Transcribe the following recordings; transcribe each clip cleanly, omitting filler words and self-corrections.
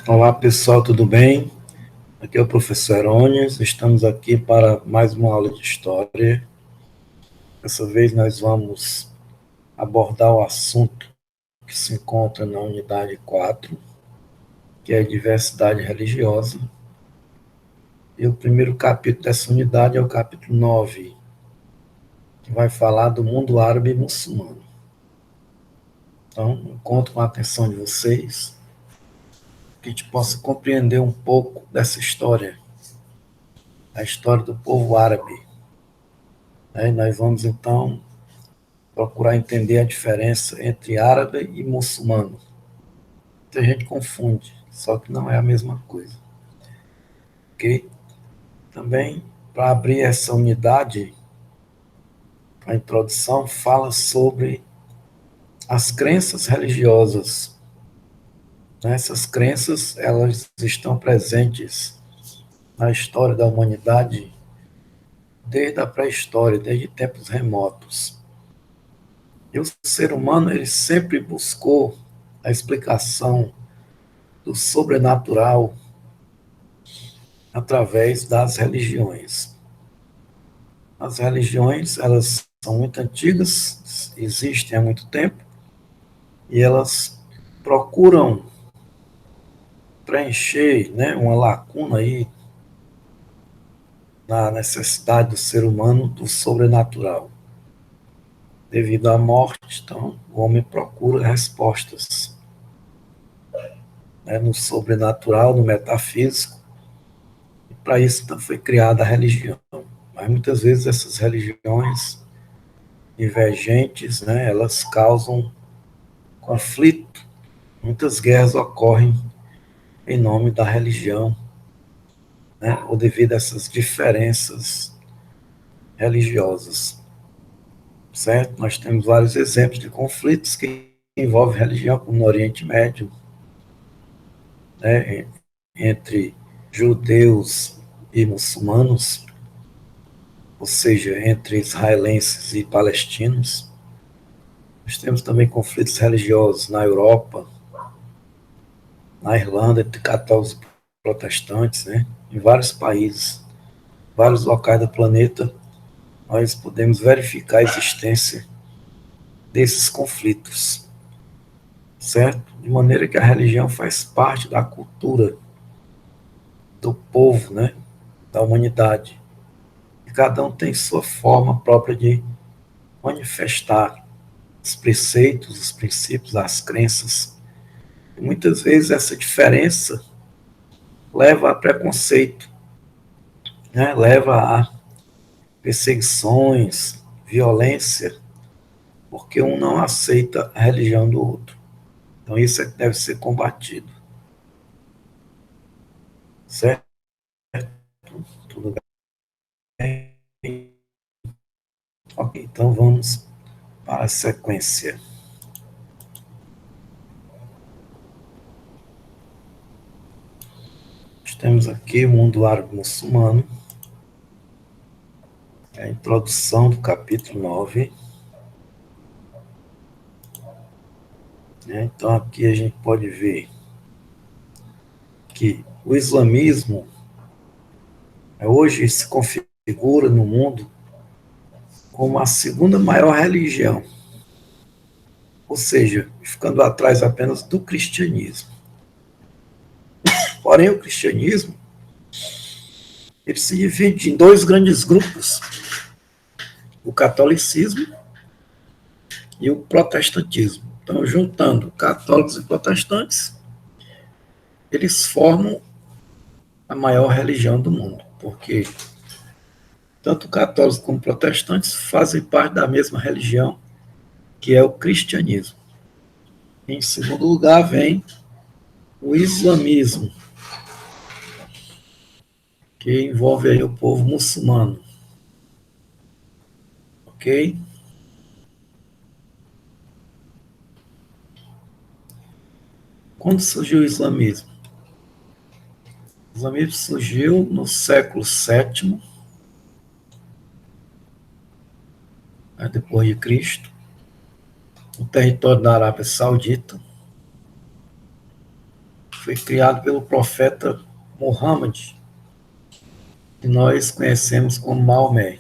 Olá pessoal, tudo bem? Aqui é o professor Herônios, estamos aqui para mais uma aula de História. Dessa vez nós vamos abordar o assunto que se encontra na unidade 4, que é a diversidade religiosa. E o primeiro capítulo dessa unidade é o capítulo 9, que vai falar do mundo árabe e muçulmano. Então, conto com a atenção de vocês, que a gente possa compreender um pouco dessa história, a história do povo árabe. Nós vamos, então, procurar entender a diferença entre árabe e muçulmano. Muita gente confunde, só que não é a mesma coisa. Ok? Também, para abrir essa unidade, a introdução fala sobre as crenças religiosas. Essas crenças, elas estão presentes na história da humanidade desde a pré-história, desde tempos remotos. E o ser humano, ele sempre buscou a explicação do sobrenatural através das religiões. As religiões, elas são muito antigas, existem há muito tempo, e elas procuram preencher, né, uma lacuna aí na necessidade do ser humano do sobrenatural. Devido à morte, então, o homem procura respostas, né, no sobrenatural, no metafísico, e para isso então, foi criada a religião. Mas muitas vezes essas religiões divergentes, né, elas causam conflito. Muitas guerras ocorrem em nome da religião, né, ou devido a essas diferenças religiosas, certo? Nós temos vários exemplos de conflitos que envolvem religião, como no Oriente Médio, né, entre judeus e muçulmanos, ou seja, entre israelenses e palestinos. Nós temos também conflitos religiosos na Europa, na Irlanda, entre católicos e protestantes, né, em vários países, vários locais do planeta, nós podemos verificar a existência desses conflitos, certo? De maneira que a religião faz parte da cultura do povo, né, da humanidade. E cada um tem sua forma própria de manifestar os preceitos, os princípios, as crenças. E muitas vezes essa diferença leva a preconceito, né, leva a perseguições, violência, porque um não aceita a religião do outro. Então isso é que deve ser combatido, certo? Tudo bem? Ok, então vamos para a sequência. Nós temos aqui o mundo árabe muçulmano, a introdução do capítulo 9. Né? Então aqui a gente pode ver que o islamismo hoje se configura no mundo como a segunda maior religião, ou seja, ficando atrás apenas do cristianismo. Porém, o cristianismo ele se divide em dois grandes grupos, o catolicismo e o protestantismo. Então, juntando católicos e protestantes, eles formam a maior religião do mundo, porque tanto católicos como protestantes fazem parte da mesma religião, que é o cristianismo. Em segundo lugar, vem o islamismo, que envolve aí o povo muçulmano, ok? Quando surgiu o islamismo? O islamismo surgiu no século VII, né, depois de Cristo, no território da Arábia Saudita. foi criado pelo profeta Muhammad, que nós conhecemos como Maomé.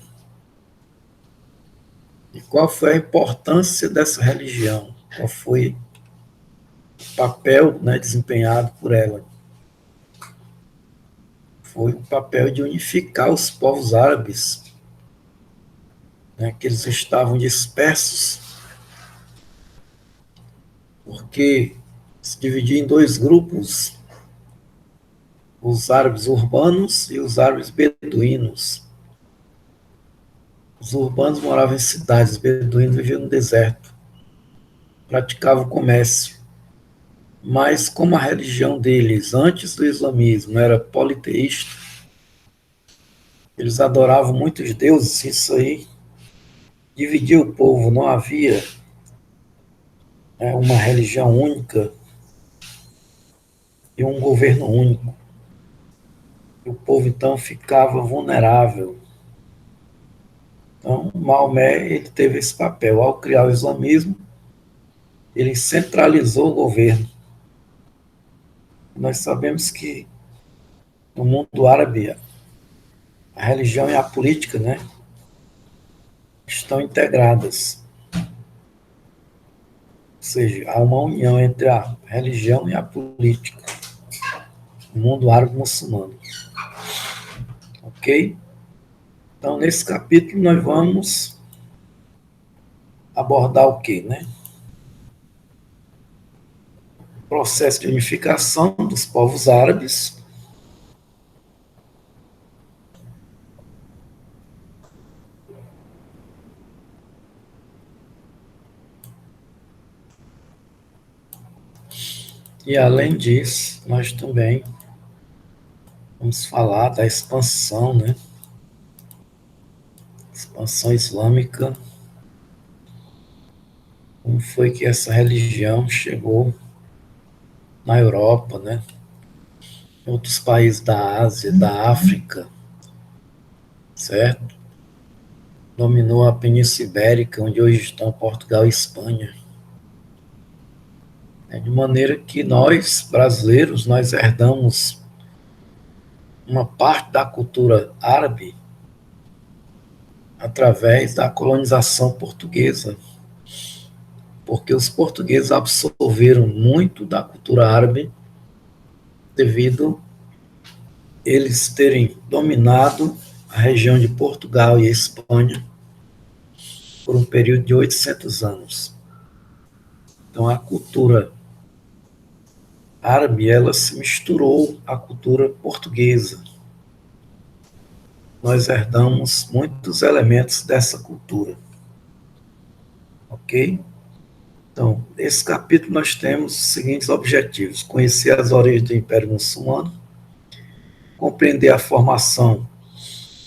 E qual foi a importância dessa religião? Qual foi o papel, né, desempenhado por ela? Foi o papel de unificar os povos árabes, né, que eles estavam dispersos, porque se dividia em dois grupos, os árabes urbanos e os árabes beduínos. Os urbanos moravam em cidades, os beduínos viviam no deserto, praticavam comércio. Mas como a religião deles, antes do islamismo, era politeísta, eles adoravam muitos deuses, isso aí dividia o povo, não havia, né, uma religião única e um governo único. E o povo então ficava vulnerável. Então, Maomé ele teve esse papel. Ao criar o islamismo, ele centralizou o governo. Nós sabemos que no mundo árabe, a religião e a política, né, estão integradas. Ou seja, há uma união entre a religião e a política no mundo árabe muçulmano. Ok? Então, nesse capítulo, nós vamos abordar o quê, né? O processo de unificação dos povos árabes, e, além disso, nós também vamos falar da expansão, né? Expansão islâmica. Como foi que essa religião chegou na Europa, né? Em outros países da Ásia, da África, certo? Dominou a Península Ibérica, onde hoje estão Portugal e Espanha. De maneira que nós, brasileiros, nós herdamos uma parte da cultura árabe através da colonização portuguesa, porque os portugueses absorveram muito da cultura árabe devido eles terem dominado a região de Portugal e Espanha por um período de 800 anos. Então a cultura árabe, ela se misturou à cultura portuguesa. Nós herdamos muitos elementos dessa cultura. Ok? Então, nesse capítulo nós temos os seguintes objetivos: conhecer as origens do Império Muçulmano, compreender a formação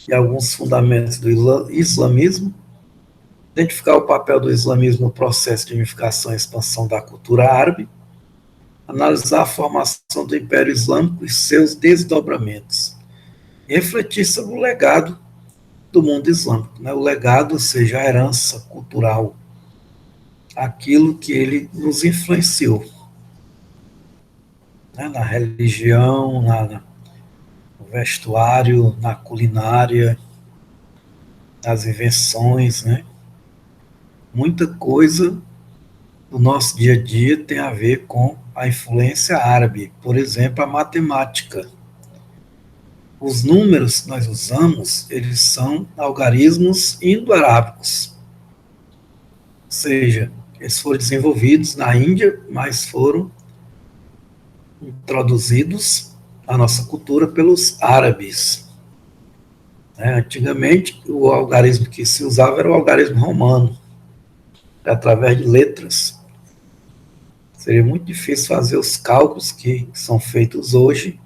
e alguns fundamentos do islamismo, identificar o papel do islamismo no processo de unificação e expansão da cultura árabe, analisar a formação do Império Islâmico e seus desdobramentos, e refletir sobre o legado do mundo islâmico, né? O legado, ou seja, a herança cultural, aquilo que ele nos influenciou, né? Na religião, no vestuário, na culinária, nas invenções, né? Muita coisa do nosso dia a dia tem a ver com a influência árabe. Por exemplo, a matemática. Os números que nós usamos, eles são algarismos indo-arábicos. Ou seja, eles foram desenvolvidos na Índia, mas foram introduzidos à nossa cultura pelos árabes. Antigamente, o algarismo que se usava era o algarismo romano, através de letras. Seria muito difícil fazer os cálculos que são feitos hoje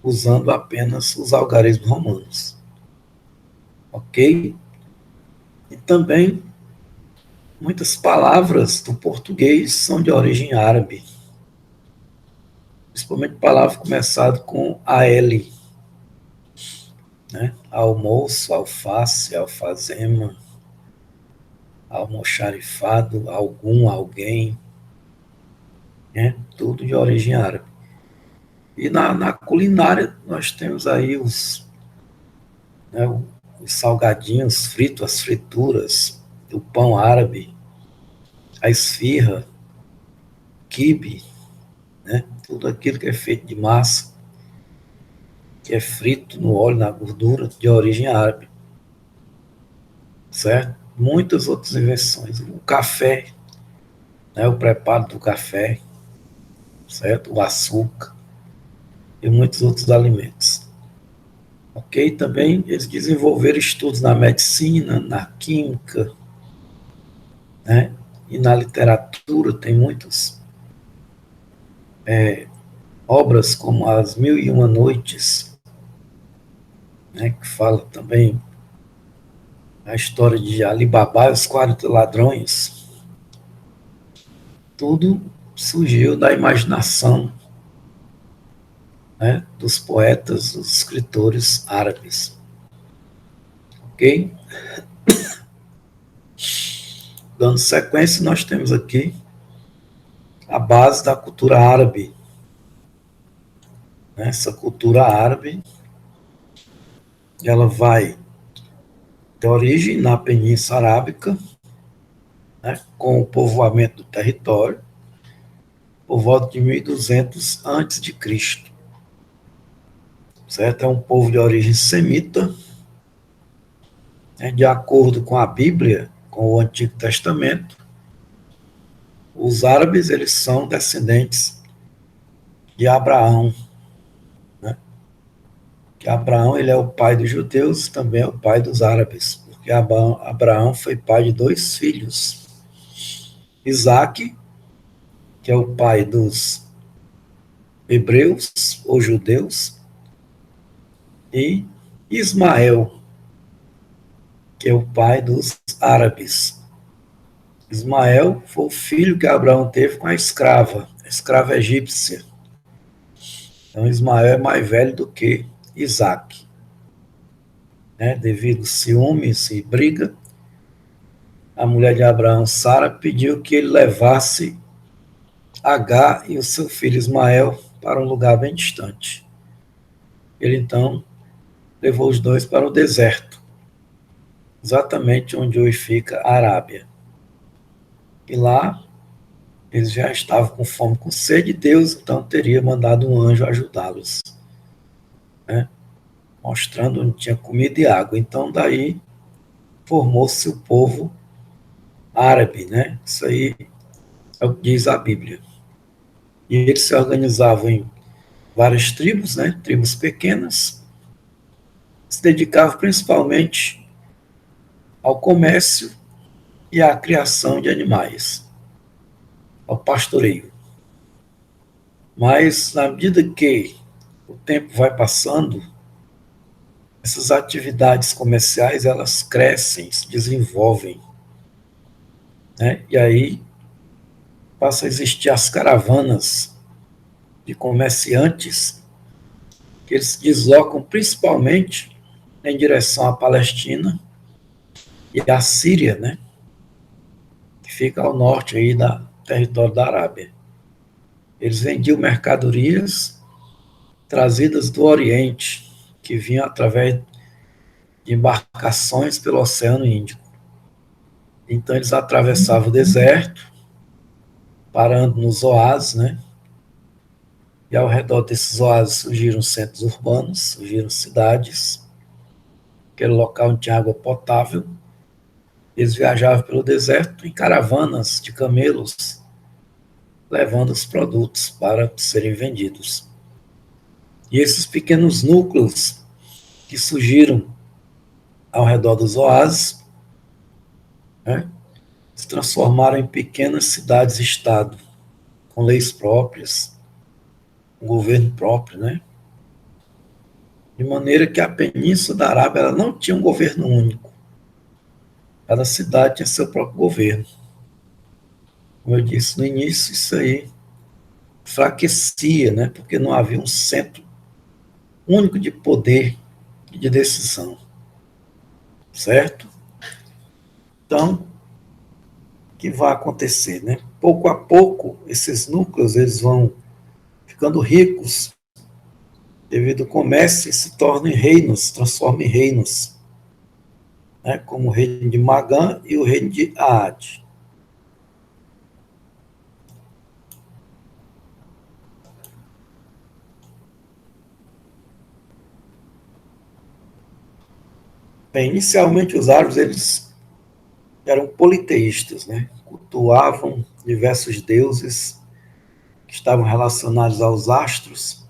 usando apenas os algarismos romanos. Ok? E também muitas palavras do português são de origem árabe, principalmente palavras começadas com AL, né? Almoço, alface, alfazema, almoxarifado, algum, alguém, né? Tudo de origem árabe. E na culinária nós temos aí né, os salgadinhos fritos, as frituras, o pão árabe, a esfirra, quibe, né? Tudo aquilo que é feito de massa, que é frito no óleo, na gordura, de origem árabe, certo? Muitas outras invenções. O café, né, o preparo do café, certo? O açúcar e muitos outros alimentos. Ok? Também eles desenvolveram estudos na medicina, na química, né? E na literatura tem muitas obras como As Mil e Uma Noites, né? Que fala também a história de Ali Babá e os 40 ladrões. Tudo surgiu da imaginação, né? Dos poetas, dos escritores árabes. Ok? Dando sequência, nós temos aqui a base da cultura árabe. Né? Essa cultura árabe, ela vai ter origem na Península Arábica, né? Com o povoamento do território, por volta de 1200 a.C., certo? É um povo de origem semita, né? De acordo com a Bíblia, com o Antigo Testamento, os árabes, eles são descendentes de Abraão, né? Que Abraão, ele é o pai dos judeus, também é o pai dos árabes, porque Abraão foi pai de dois filhos, Isaque, que é o pai dos hebreus ou judeus, e Ismael, que é o pai dos árabes. Ismael foi o filho que Abraão teve com a escrava egípcia. Então Ismael é mais velho do que Isaque, né? Devido a ciúmes e briga, a mulher de Abraão, Sara, pediu que ele levasse Agar e o seu filho Ismael para um lugar bem distante. Ele então levou os dois para o deserto, exatamente onde hoje fica a Arábia. E lá eles já estavam com fome, com sede, Deus então teria mandado um anjo ajudá-los, né? Mostrando onde tinha comida e água. Então daí formou-se o povo árabe, né? Isso aí é o que diz a Bíblia. E eles se organizavam em várias tribos, né? Tribos pequenas, se dedicavam principalmente ao comércio e à criação de animais, ao pastoreio. Mas, na medida que o tempo vai passando, essas atividades comerciais, elas crescem, se desenvolvem, né? E aí passa a existir as caravanas de comerciantes que eles se deslocam principalmente em direção à Palestina e à Síria, né? Que fica ao norte aí do território da Arábia. Eles vendiam mercadorias trazidas do Oriente, que vinham através de embarcações pelo Oceano Índico. Então eles atravessavam o deserto, parando nos oásis, né? E ao redor desses oásis surgiram centros urbanos, surgiram cidades, aquele local onde tinha água potável. Eles viajavam pelo deserto em caravanas de camelos, levando os produtos para serem vendidos. E esses pequenos núcleos que surgiram ao redor dos oásis, né, se transformaram em pequenas cidades-estado, com leis próprias, um governo próprio, né? De maneira que a Península da Arábia ela não tinha um governo único. Cada cidade tinha seu próprio governo. Como eu disse no início, isso aí enfraquecia, né? Porque não havia um centro único de poder e de decisão, certo? Então, que vai acontecer, né? Pouco a pouco, esses núcleos eles vão ficando ricos devido ao comércio e se tornam em reinos, transformam em reinos, né? Como o reino de Magã e o reino de Aad. Bem, inicialmente os árabes eles eram politeístas, né? Cultuavam diversos deuses que estavam relacionados aos astros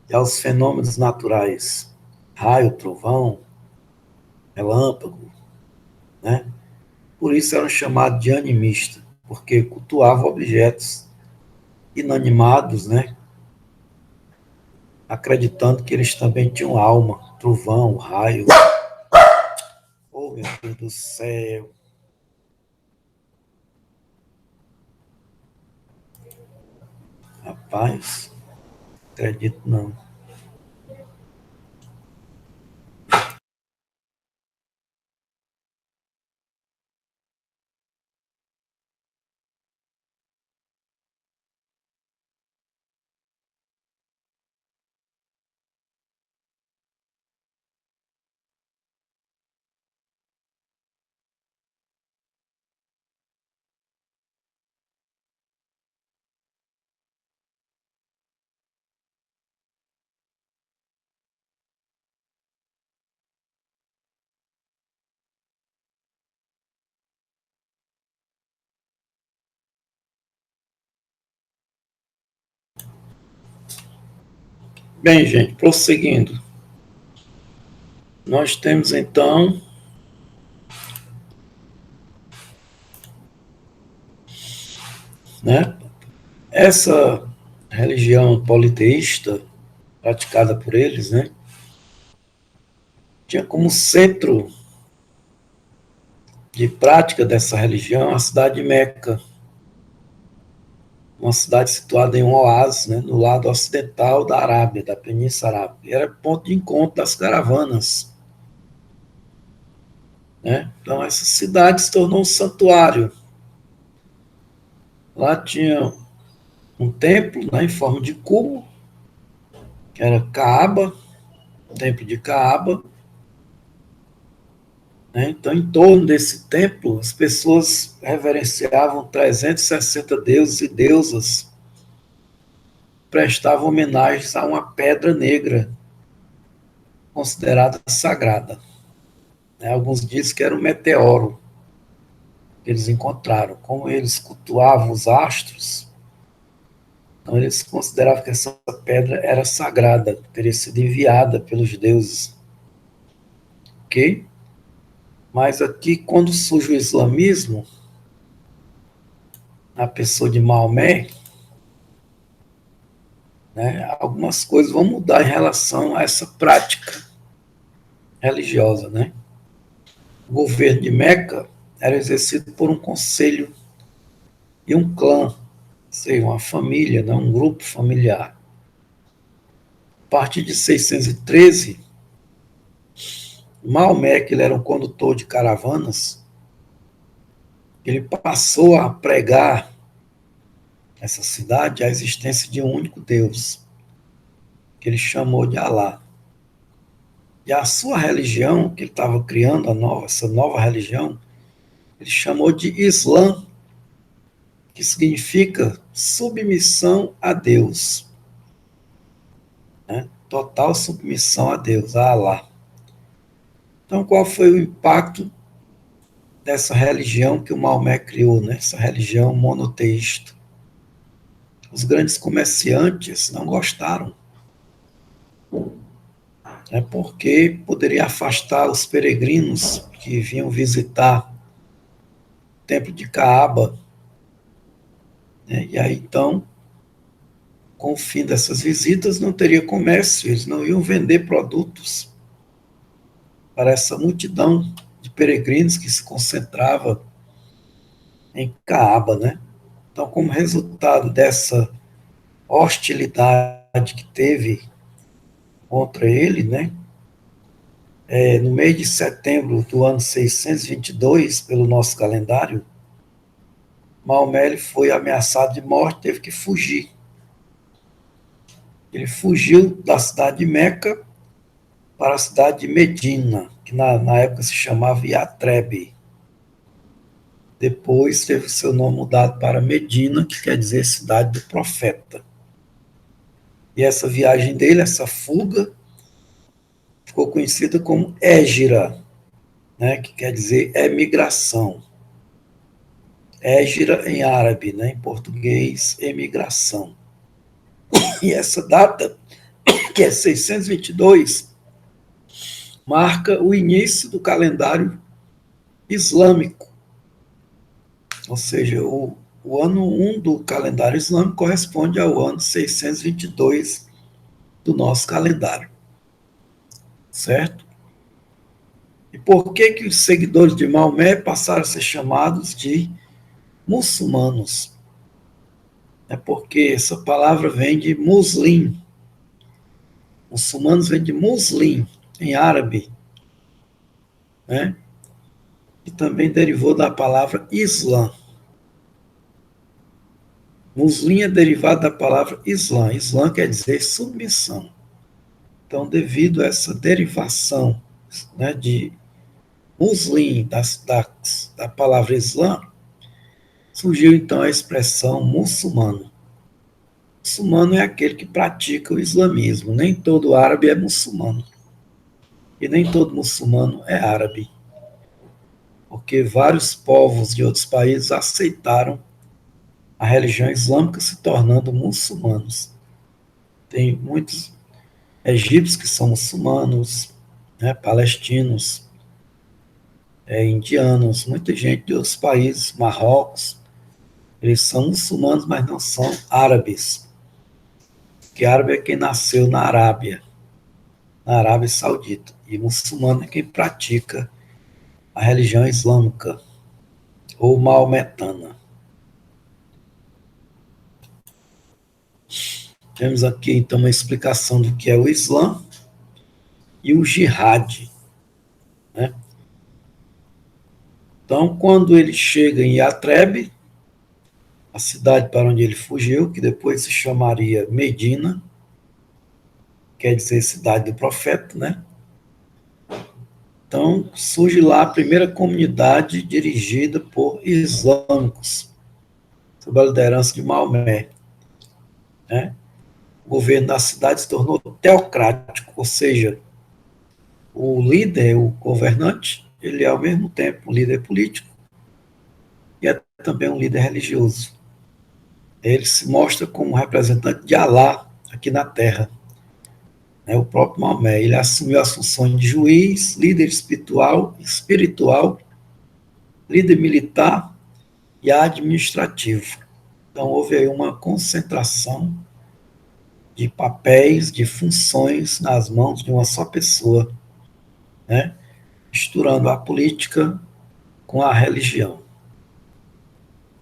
e aos fenômenos naturais, raio, trovão, relâmpago, né? Por isso eram chamados de animistas, porque cultuavam objetos inanimados, né? Acreditando que eles também tinham alma, trovão, raio. Oh, meu Deus do céu. Rapaz, acredito não. Bem, gente, prosseguindo. Nós temos então, né, essa religião politeísta praticada por eles, né, tinha como centro de prática dessa religião a cidade de Meca, uma cidade situada em um oásis, né, no lado ocidental da Arábia, da Península Arábica. Era ponto de encontro das caravanas, né? Então essa cidade se tornou um santuário. Lá tinha um templo, né, em forma de cubo, que era Caaba, o templo de Caaba, né? Então, em torno desse templo, as pessoas reverenciavam 360 deuses e deusas, prestavam homenagens a uma pedra negra, considerada sagrada, né? Alguns dizem que era um meteoro que eles encontraram. Como eles cultuavam os astros, então eles consideravam que essa pedra era sagrada, teria sido enviada pelos deuses, ok? Mas aqui, quando surge o islamismo, na pessoa de Maomé, né, algumas coisas vão mudar em relação a essa prática religiosa, né? O governo de Meca era exercido por um conselho e um clã, ou seja, uma família, né, um grupo familiar. A partir de 613, Maomé, que ele era um condutor de caravanas, ele passou a pregar essa cidade a existência de um único Deus, que ele chamou de Alá. E a sua religião, que ele estava criando, essa nova religião, ele chamou de Islã, que significa submissão a Deus, né? Total submissão a Deus, a Alá. Então, qual foi o impacto dessa religião que o Maomé criou, né? Essa religião monoteísta? Os grandes comerciantes não gostaram, né? Porque poderia afastar os peregrinos que vinham visitar o templo de Caaba, né? E aí, então, com o fim dessas visitas, não teria comércio, eles não iam vender produtos para essa multidão de peregrinos que se concentrava em Caaba, né? Então, como resultado dessa hostilidade que teve contra ele, né? No mês de setembro do ano 622, pelo nosso calendário, Maomé ele foi ameaçado de morte, teve que fugir. Ele fugiu da cidade de Meca para a cidade de Medina, que na época se chamava Yatrebe. Depois teve seu nome mudado para Medina, que quer dizer cidade do profeta. E essa viagem dele, essa fuga, ficou conhecida como Égira, né, que quer dizer emigração. Égira em árabe, né, em português, emigração. E essa data, que é 622, marca o início do calendário islâmico. Ou seja, o ano 1 do calendário islâmico corresponde ao ano 622 do nosso calendário. Certo? E por que os seguidores de Maomé passaram a ser chamados de muçulmanos? É porque essa palavra vem de muslim. Muçulmanos vem de muslim, em árabe, né? E também derivou da palavra Islã. Muslim é derivado da palavra Islã. Islã quer dizer submissão. Então, devido a essa derivação, né, de muslim, da palavra Islã, surgiu então a expressão muçulmano. Muçulmano é aquele que pratica o islamismo. Nem todo árabe é muçulmano. E nem todo muçulmano é árabe. Porque vários povos de outros países aceitaram a religião islâmica se tornando muçulmanos. Tem muitos egípcios que são muçulmanos, né, palestinos, indianos, muita gente de outros países, Marrocos, eles são muçulmanos, mas não são árabes. Porque árabe é quem nasceu na Arábia Saudita. E muçulmano é quem pratica a religião islâmica, ou maometana. Temos aqui, então, uma explicação do que é o Islã e o jihad, né? Então, quando ele chega em Yatreb, a cidade para onde ele fugiu, que depois se chamaria Medina, quer dizer cidade do profeta, né? Então, surge lá a primeira comunidade dirigida por islâmicos, sob a liderança de Maomé, né? O governo da cidade se tornou teocrático, ou seja, o líder, o governante, ele é ao mesmo tempo um líder político e é também um líder religioso. Ele se mostra como representante de Alá aqui na Terra. O próprio Maomé, ele assumiu as funções de juiz, líder espiritual, líder militar e administrativo. Então houve aí uma concentração de papéis, de funções nas mãos de uma só pessoa, né? Misturando a política com a religião.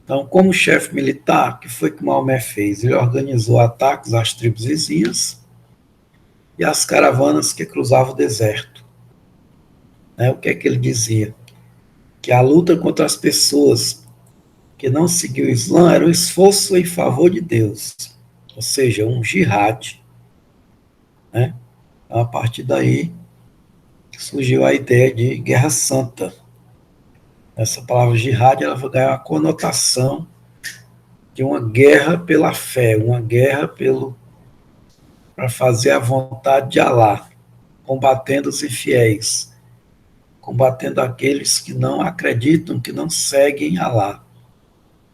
Então, como chefe militar, o que foi que Maomé fez? Ele organizou ataques às tribos vizinhas e às caravanas que cruzavam o deserto. O que é que ele dizia? Que a luta contra as pessoas que não seguiam o Islã era um esforço em favor de Deus, ou seja, um jihad. Então, a partir daí surgiu a ideia de guerra santa. Essa palavra jihad ela vai ganhar uma conotação de uma guerra pela fé, uma guerra para fazer a vontade de Alá, combatendo os infiéis, combatendo aqueles que não acreditam, que não seguem Alá.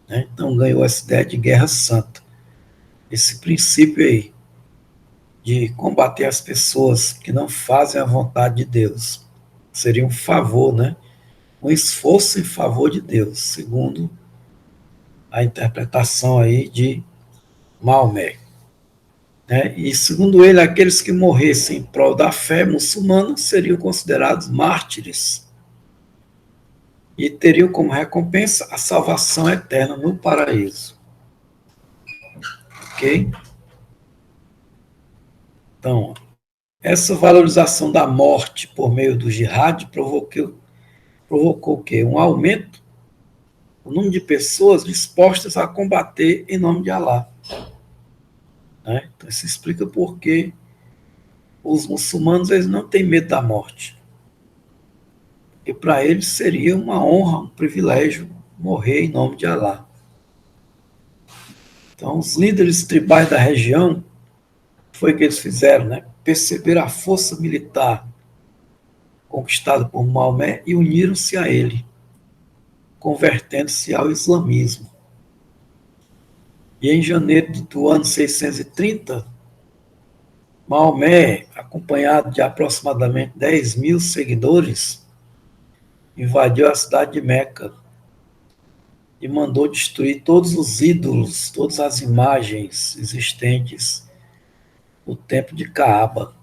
Então ganhou essa ideia de guerra santa. Esse princípio aí, de combater as pessoas que não fazem a vontade de Deus. Seria um favor, um esforço em favor de Deus, segundo a interpretação aí de Maomé. E segundo ele, aqueles que morressem em prol da fé muçulmana seriam considerados mártires e teriam como recompensa a salvação eterna no paraíso. Ok? Então, essa valorização da morte por meio do jihad provocou o quê? Um aumento o número de pessoas dispostas a combater em nome de Alá. Né? Então, isso explica por que os muçulmanos eles não têm medo da morte. E para eles seria uma honra, um privilégio morrer em nome de Alá. Então, os líderes tribais da região, foi o que eles fizeram, né? Perceberam a força militar conquistada por Maomé e uniram-se a ele, convertendo-se ao islamismo. E em janeiro do ano 630, Maomé, acompanhado de aproximadamente 10 mil seguidores, invadiu a cidade de Meca e mandou destruir todos os ídolos, todas as imagens existentes no templo de Caaba,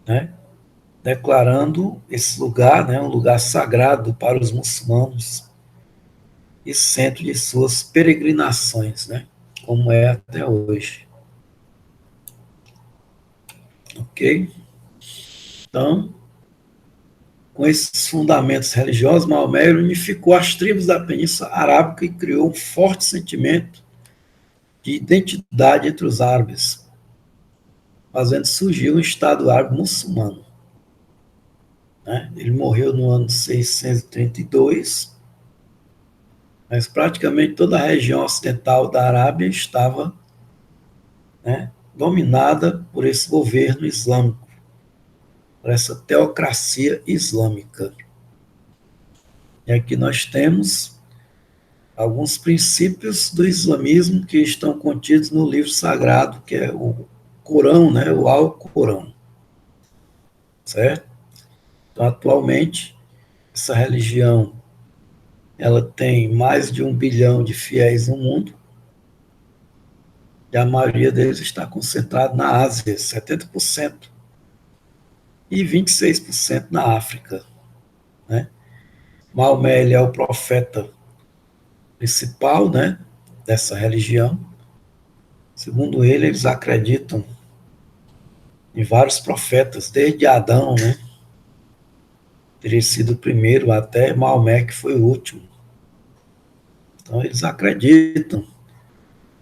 né? Declarando esse lugar, né, um lugar sagrado para os muçulmanos e centro de suas peregrinações, né, como é até hoje. Ok? Então, com esses fundamentos religiosos, Maomé unificou as tribos da Península Arábica e criou um forte sentimento de identidade entre os árabes, fazendo surgir um Estado árabe muçulmano. Né? Ele morreu no ano 632, mas praticamente toda a região ocidental da Arábia estava, né, dominada por esse governo islâmico, por essa teocracia islâmica. E aqui nós temos alguns princípios do islamismo que estão contidos no livro sagrado, que é o Corão, né, o Alcorão, certo? Então, atualmente, essa religião ela tem mais de 1 bilhão de fiéis no mundo, e a maioria deles está concentrado na Ásia, 70%, e 26% na África. Né? Maomé ele é o profeta principal, né, dessa religião. Segundo ele, eles acreditam em vários profetas, desde Adão, né, teria sido o primeiro, até Maomé, que foi o último. Então, eles acreditam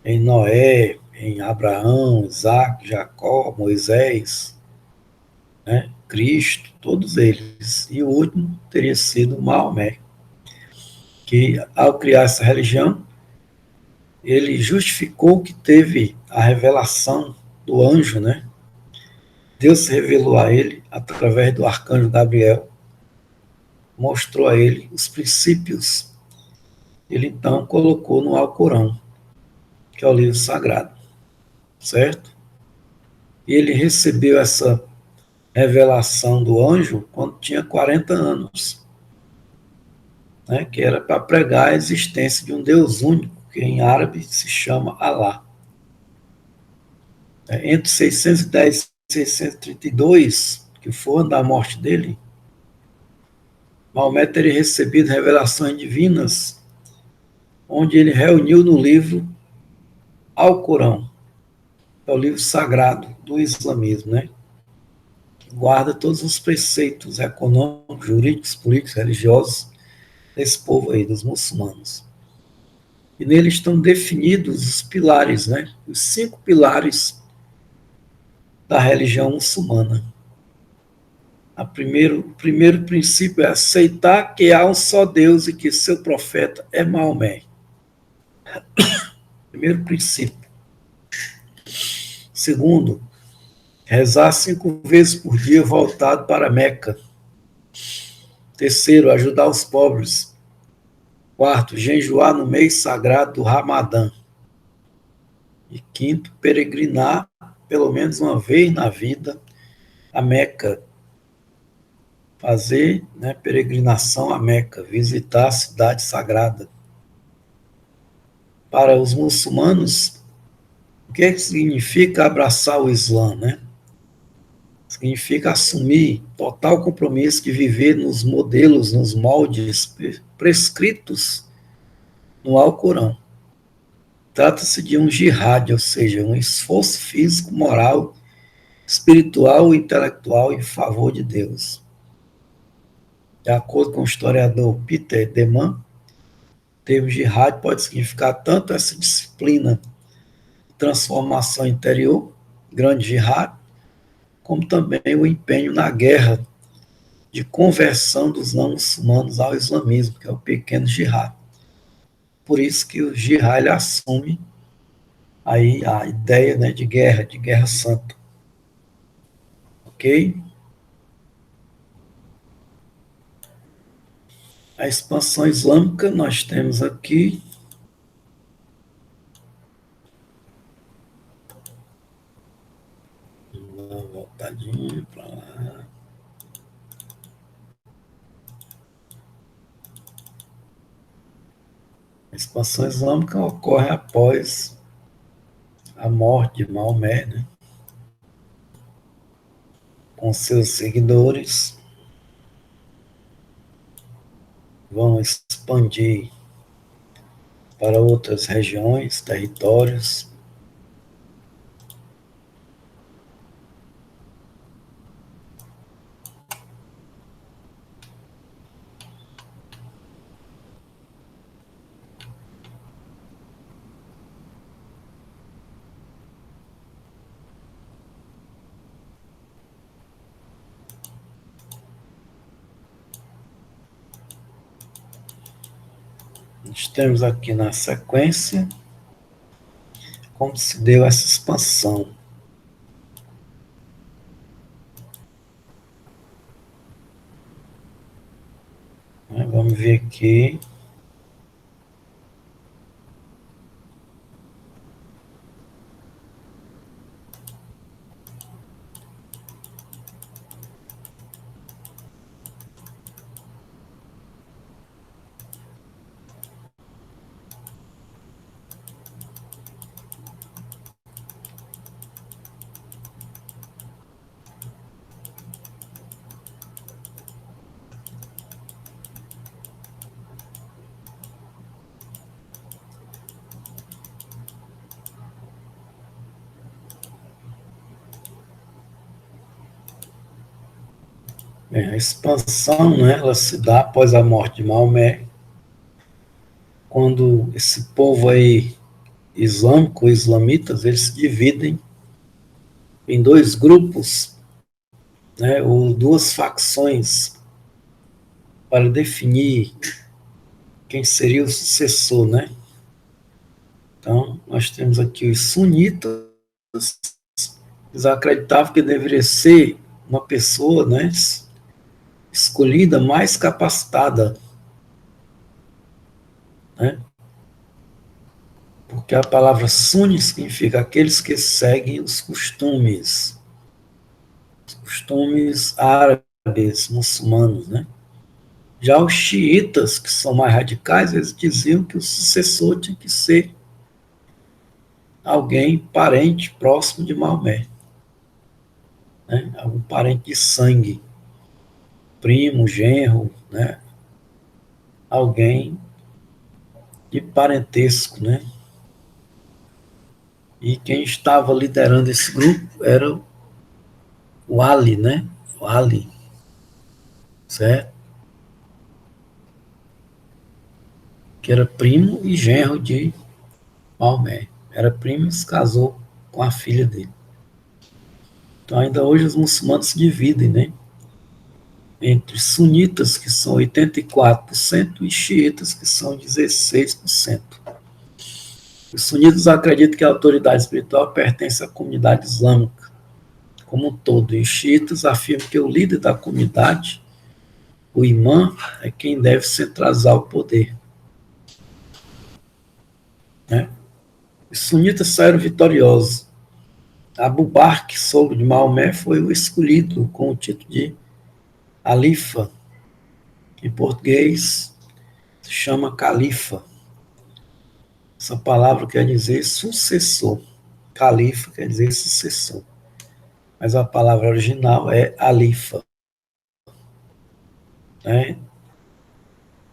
em Noé, em Abraão, Isaac, Jacó, Moisés, né, Cristo, todos eles. E o último teria sido Maomé, que ao criar essa religião, ele justificou que teve a revelação do anjo, né? Deus revelou a ele através do arcanjo Gabriel, mostrou a ele os princípios. Ele então colocou no Alcorão, que é o livro sagrado, certo? E ele recebeu essa revelação do anjo quando tinha 40 anos, né? Que era para pregar a existência de um Deus único, que em árabe se chama Alá. Entre 610 e 632, que foi o ano da morte dele, Maomé teria recebido revelações divinas, onde ele reuniu no livro Alcorão, que é o livro sagrado do islamismo, né? Que guarda todos os preceitos econômicos, jurídicos, políticos, religiosos desse povo aí, dos muçulmanos. E nele estão definidos os pilares, né? Os 5 pilares da religião muçulmana. O primeiro princípio é aceitar que há um só Deus e que seu profeta é Maomé. Primeiro princípio. Segundo, rezar 5 vezes por dia voltado para Meca. Terceiro, ajudar os pobres. Quarto, jejuar no mês sagrado do Ramadã. E quinto, peregrinar pelo menos uma vez na vida a Meca. Fazer, né, peregrinação a Meca, visitar a cidade sagrada. Para os muçulmanos, o que significa abraçar o Islã, né? Significa assumir total compromisso de viver nos modelos, nos moldes prescritos no Alcorão. Trata-se de um jihad, ou seja, um esforço físico, moral, espiritual e intelectual em favor de Deus. De acordo com o historiador Peter Deman, termo jihad pode significar tanto essa disciplina de transformação interior, grande jihad, como também o empenho na guerra de conversão dos não muçulmanos ao islamismo, que é o pequeno jihad. Por isso que o jihad ele assume aí a ideia, né, de guerra santa. Ok? A expansão islâmica nós temos aqui. Uma voltadinha para lá. A expansão islâmica ocorre após a morte de Maomé, né, com seus seguidores, vão expandir para outras regiões, territórios. Nós temos aqui na sequência como se deu essa expansão. Vamos ver aqui. Bem, a expansão, né, ela se dá após a morte de Maomé, quando esse povo aí islâmico, islamitas, eles se dividem em dois grupos, né, ou duas facções, para definir quem seria o sucessor, né? Então, nós temos aqui os sunitas, eles acreditavam que deveria ser uma pessoa, né, escolhida mais capacitada, né? Porque a palavra sunni significa aqueles que seguem os costumes árabes, muçulmanos, né? Já os xiitas, que são mais radicais, eles diziam que o sucessor tinha que ser alguém parente próximo de Maomé, né? Algum parente de sangue, primo, genro, né? Alguém de parentesco, né? E quem estava liderando esse grupo era o Ali, né? O Ali, certo? Que era primo e genro de Maomé. Era primo e se casou com a filha dele. Então, ainda hoje, os muçulmanos se dividem, né? Entre sunitas, que são 84%, e xiitas, que são 16%. Os sunitas acreditam que a autoridade espiritual pertence à comunidade islâmica como um todo, e os xiitas afirmam que o líder da comunidade, o imã, é quem deve centralizar o poder, né? Os sunitas saíram vitoriosos. Abu Bakr, sogro de Maomé, foi o escolhido com o título de Alifa, que em português se chama califa. Essa palavra quer dizer sucessor. Califa quer dizer sucessor. Mas a palavra original é alifa, né?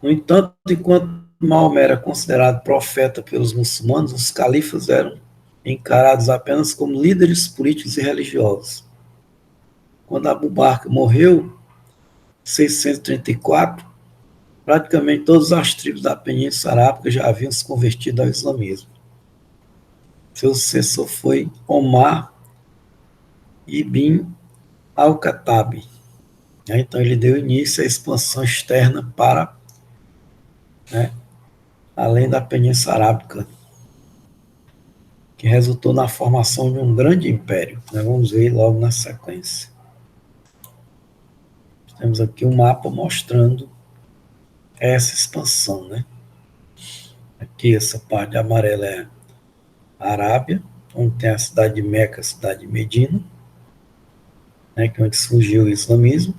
No entanto, enquanto Maomé era considerado profeta pelos muçulmanos, os califas eram encarados apenas como líderes políticos e religiosos. Quando Abu Bakr morreu, em 634, praticamente todas as tribos da Península Arábica já haviam se convertido ao islamismo. Seu sucessor foi Omar ibn al-Khattab. Então ele deu início à expansão externa para, né, além da Península Arábica, que resultou na formação de um grande império. Vamos ver logo na sequência. Temos aqui um mapa mostrando essa expansão, né? Aqui essa parte amarela é a Arábia, onde tem a cidade de Meca, a cidade de Medina, né, que é onde surgiu o islamismo.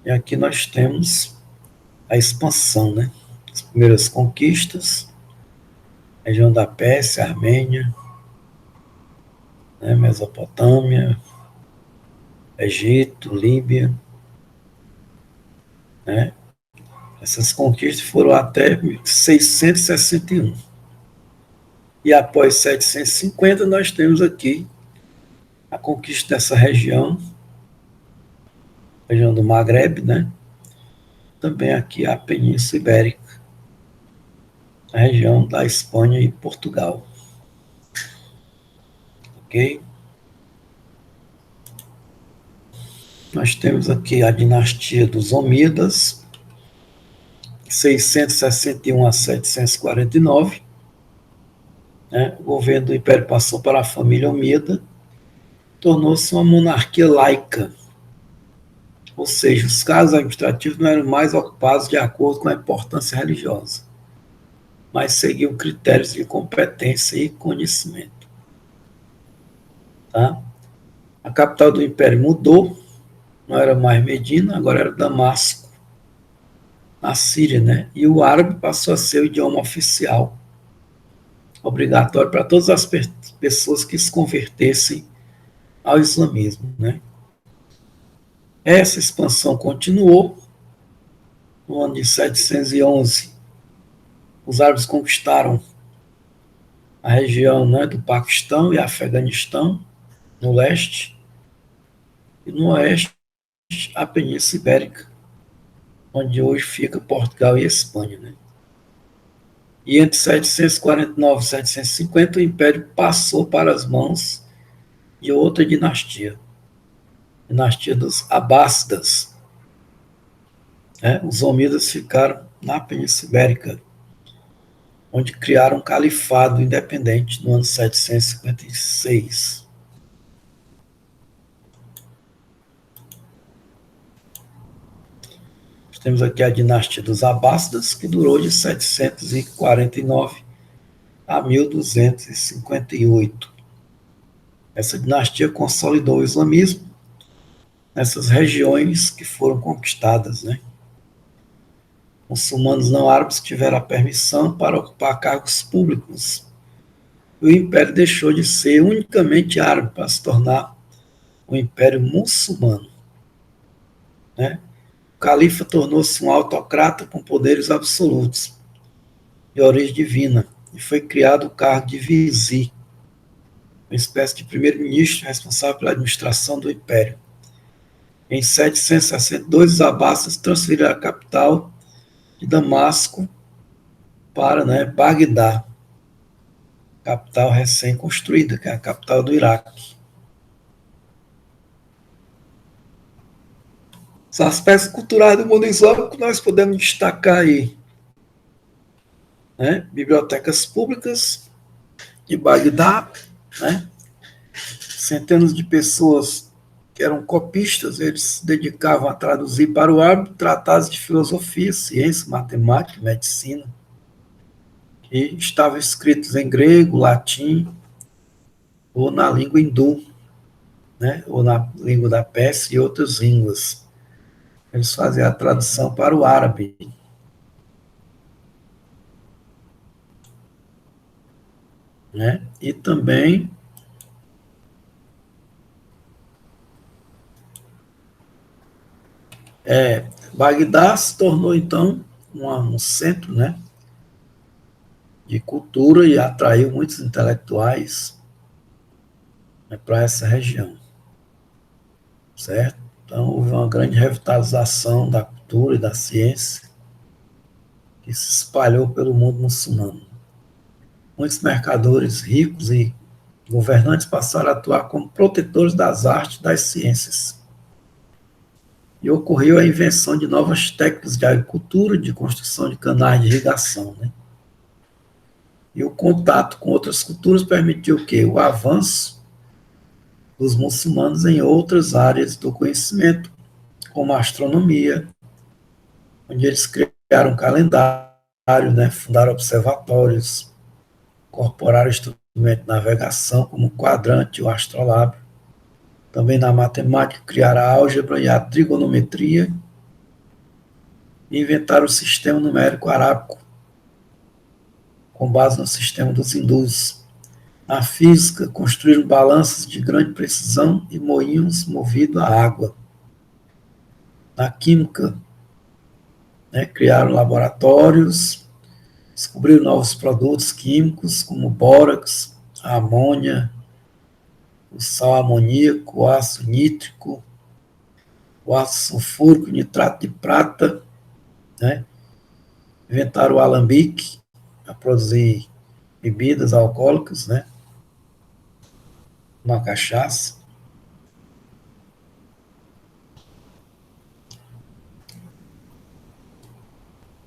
E aqui nós temos a expansão, né? As primeiras conquistas, região da Pérsia, Armênia, né, Mesopotâmia, Egito, Líbia, né? Essas conquistas foram até 661. E após 750, nós temos aqui a conquista dessa região do Maghreb, né? Também aqui a Península Ibérica, a região da Espanha e Portugal. Ok? Nós temos aqui a dinastia dos Omíadas, 661 a 749. Né? O governo do Império passou para a família Omíada, tornou-se uma monarquia laica, ou seja, os cargos administrativos não eram mais ocupados de acordo com a importância religiosa, mas seguiam critérios de competência e conhecimento. Tá? A capital do império mudou, não era mais Medina, agora era Damasco, na Síria, né? E o árabe passou a ser o idioma oficial, obrigatório para todas as pessoas que se convertessem ao islamismo, né? Essa expansão continuou. No ano de 711, os árabes conquistaram a região, né, do Paquistão e Afeganistão, no leste, e no oeste, a Península Ibérica, onde hoje fica Portugal e Espanha. Né? E entre 749 e 750, o Império passou para as mãos de outra dinastia, dinastia dos Abássidas. Né? Os Omíadas ficaram na Península Ibérica, onde criaram um califado independente no ano 756. Temos aqui a dinastia dos Abássidas, que durou de 749 a 1258. Essa dinastia consolidou o islamismo nessas regiões que foram conquistadas, né? Muçulmanos não árabes tiveram a permissão para ocupar cargos públicos. E o império deixou de ser unicamente árabe para se tornar um império muçulmano, né? O califa tornou-se um autocrata com poderes absolutos, de origem divina, e foi criado o cargo de vizir, uma espécie de primeiro-ministro responsável pela administração do império. Em 762, os abássidas transferiram a capital de Damasco para, né, Bagdá, capital recém-construída, que é a capital do Iraque. Os aspectos culturais do mundo islâmico nós podemos destacar aí, né, bibliotecas públicas de Bagdá, né, centenas de pessoas que eram copistas, eles se dedicavam a traduzir para o árabe tratados de filosofia, ciência, matemática, medicina, que estavam escritos em grego, latim ou na língua hindu, né, ou na língua da Pérsia e outras línguas. Eles faziam a tradução para o árabe. Né? E também Bagdá se tornou, então, um centro, né, de cultura e atraiu muitos intelectuais, né, para essa região, certo? Então, houve uma grande revitalização da cultura e da ciência que se espalhou pelo mundo muçulmano. Muitos mercadores ricos e governantes passaram a atuar como protetores das artes e das ciências. E ocorreu a invenção de novas técnicas de agricultura, de construção de canais de irrigação, né? E o contato com outras culturas permitiu o quê? O avanço dos muçulmanos em outras áreas do conhecimento, como a astronomia, onde eles criaram um calendário, né? Fundaram observatórios, incorporaram instrumentos de navegação, como o quadrante e o astrolábio. Também na matemática, criaram a álgebra e a trigonometria, e inventaram o sistema numérico arábico, com base no sistema dos hindus. Na física, construíram balanças de grande precisão e moinhos movidos a água. Na química, né, criaram laboratórios, descobriram novos produtos químicos, como o bórax, a amônia, o sal amoníaco, o ácido nítrico, o ácido sulfúrico, o nitrato de prata, né? Inventaram o alambique para produzir bebidas alcoólicas, né? Uma cachaça.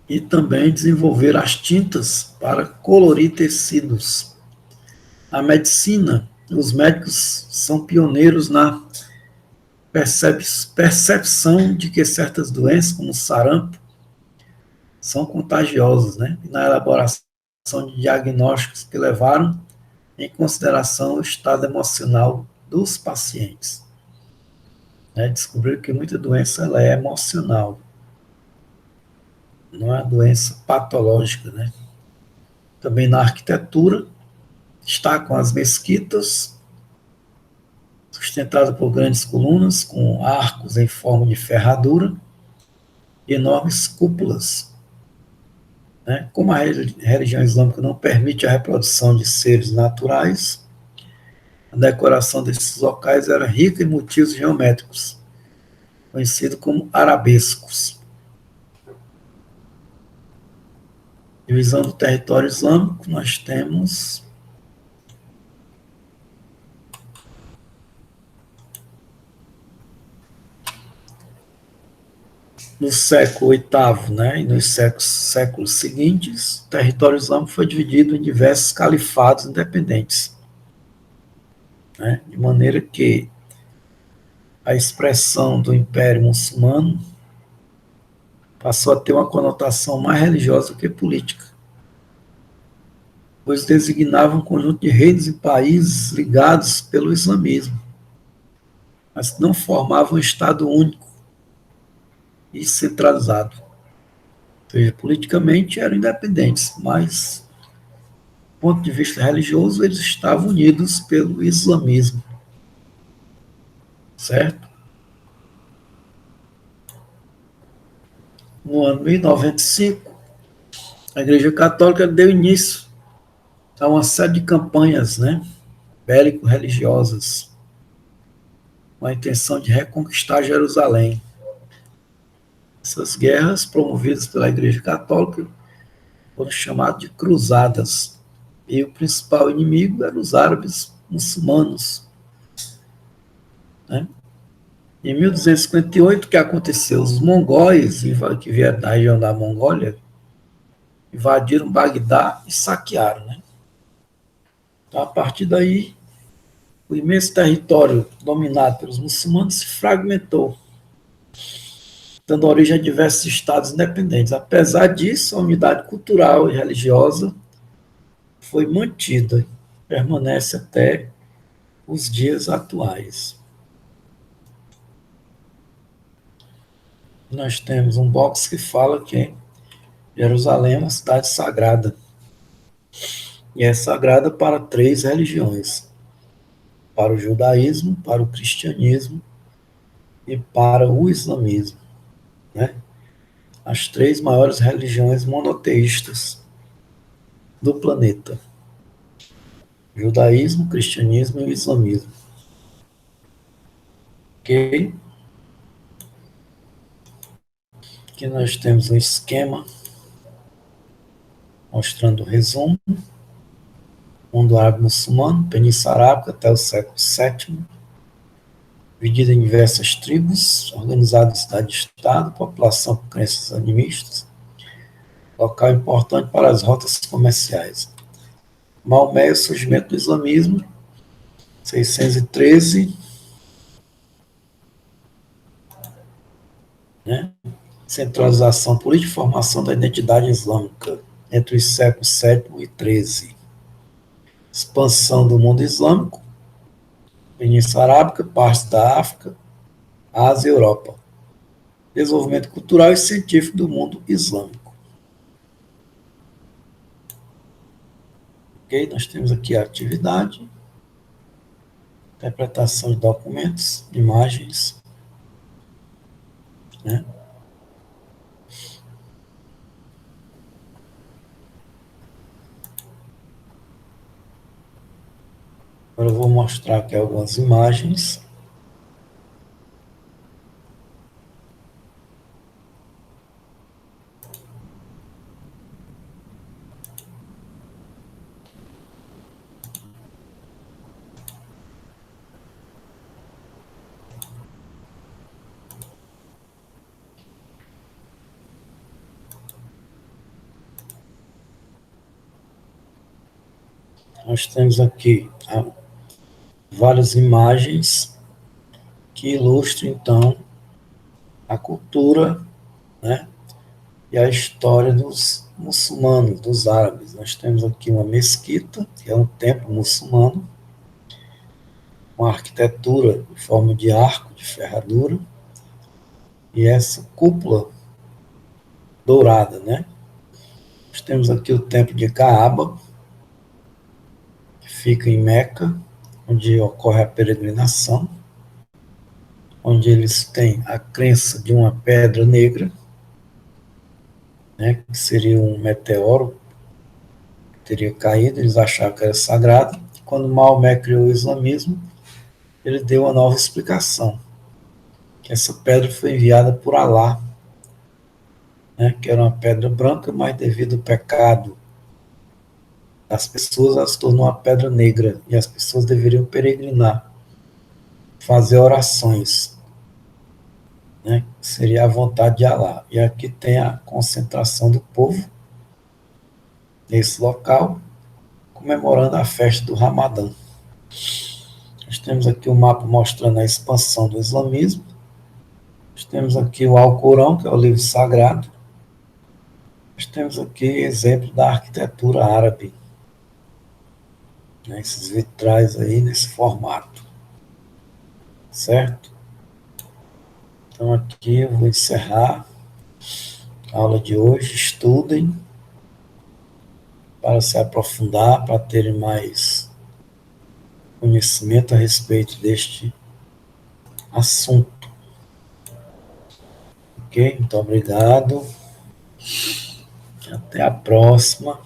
E também desenvolver as tintas para colorir tecidos. A medicina, os médicos são pioneiros na percepção de que certas doenças, como o sarampo, são contagiosas, né? E na elaboração de diagnósticos que levaram em consideração o estado emocional dos pacientes. Né? Descobriram que muita doença ela é emocional, não é uma doença patológica, né? Também na arquitetura, destacam as mesquitas, sustentadas por grandes colunas, com arcos em forma de ferradura, e enormes cúpulas. Né? Como a religião islâmica não permite a reprodução de seres naturais, a decoração desses locais era rica em motivos geométricos, conhecidos como arabescos. Divisão do território islâmico, nós temos no século VIII, né, e nos séculos seguintes, o território islâmico foi dividido em diversos califados independentes, né, de maneira que a expressão do Império Muçulmano passou a ter uma conotação mais religiosa do que política, pois designava um conjunto de reinos e países ligados pelo islamismo, mas não formavam um Estado único e centralizado. Ou seja, politicamente eram independentes, mas do ponto de vista religioso eles estavam unidos pelo islamismo, certo? No ano 1095, a Igreja Católica deu início a uma série de campanhas, né, bélico-religiosas, com a intenção de reconquistar Jerusalém. Essas guerras, promovidas pela Igreja Católica, foram chamadas de cruzadas. E o principal inimigo eram os árabes muçulmanos. Né? Em 1258, o que aconteceu? Os mongóis, que vieram da região da Mongólia, invadiram Bagdá e saquearam. Né? Então, a partir daí, o imenso território dominado pelos muçulmanos se fragmentou, dando origem a diversos estados independentes. Apesar disso, a unidade cultural e religiosa foi mantida, permanece até os dias atuais. Nós temos um box que fala que Jerusalém é uma cidade sagrada, e é sagrada para 3 religiões: para o judaísmo, para o cristianismo e para o islamismo, né? As 3 maiores religiões monoteístas do planeta: judaísmo, cristianismo e o islamismo. Ok? Aqui nós temos um esquema mostrando o resumo. Mundo árabe muçulmano, Península Arábica até o século VII, dividida em diversas tribos, organizada em cidade-estado, população com crenças animistas, local importante para as rotas comerciais. Maomé, o surgimento do islamismo, 613, né? Centralização política e formação da identidade islâmica entre os séculos VII e XIII. Expansão do mundo islâmico, Península Arábica, partes da África, Ásia e Europa. Desenvolvimento cultural e científico do mundo islâmico. Ok? Nós temos aqui a atividade, interpretação de documentos, imagens, né? Agora eu vou mostrar aqui algumas imagens. Nós temos aqui várias imagens que ilustram, então, a cultura, né, e a história dos muçulmanos, dos árabes. Nós temos aqui uma mesquita, que é um templo muçulmano, uma arquitetura em forma de arco, de ferradura, e essa cúpula dourada, né? Nós temos aqui o templo de Caaba, que fica em Meca, onde ocorre a peregrinação, onde eles têm a crença de uma pedra negra, né, que seria um meteoro que teria caído, eles achavam que era sagrado. Quando Maomé criou o islamismo, ele deu uma nova explicação, que essa pedra foi enviada por Alá, né, que era uma pedra branca, mas devido ao pecado das pessoas, ela se tornou uma pedra negra, e as pessoas deveriam peregrinar, fazer orações, né, que seria a vontade de Alá. E aqui tem a concentração do povo nesse local, comemorando a festa do Ramadã. Nós temos aqui o mapa mostrando a expansão do islamismo. Nós temos aqui o Alcorão, que é o livro sagrado. Nós temos aqui exemplo da arquitetura árabe, né, esses vitrais aí nesse formato, certo? Então aqui eu vou encerrar a aula de hoje. Estudem para se aprofundar, para terem mais conhecimento a respeito deste assunto. Ok? Muito obrigado. Até a próxima.